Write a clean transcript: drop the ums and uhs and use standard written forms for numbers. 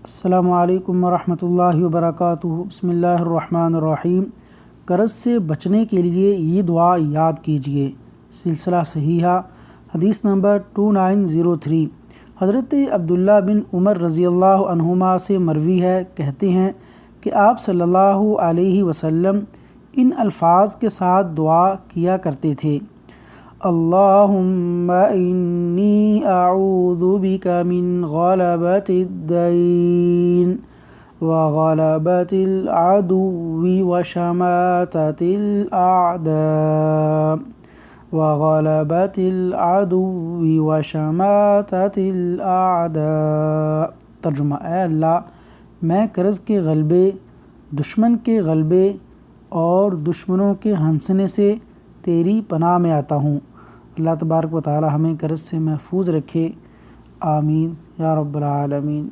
السلام علیکم ورحمۃ اللہ وبرکاتہ۔ بسم اللہ الرحمن الرحیم۔ قرض سے بچنے کے لیے یہ دعا یاد کیجیے۔ سلسلہ صحیحہ حدیث نمبر 2903۔ حضرت عبداللہ بن عمر رضی اللہ عنہما سے مروی ہے، کہتے ہیں کہ آپ صلی اللہ علیہ وسلم ان الفاظ کے ساتھ دعا کیا کرتے تھے: اللہم انی اعوذ بک من غلبۃ الدین وغلبۃ العدو وشماتۃ الاعداء وغلبۃ العدو وشماتۃ الاعداء۔ ترجمہ: اے اللہ، میں قرض کے غلبے، دشمن کے غلبے اور دشمنوں کے ہنسنے سے تیری پناہ میں آتا ہوں۔ اللہ تبارک و تعالی ہمیں قرض سے محفوظ رکھے، آمین یا رب العالمین۔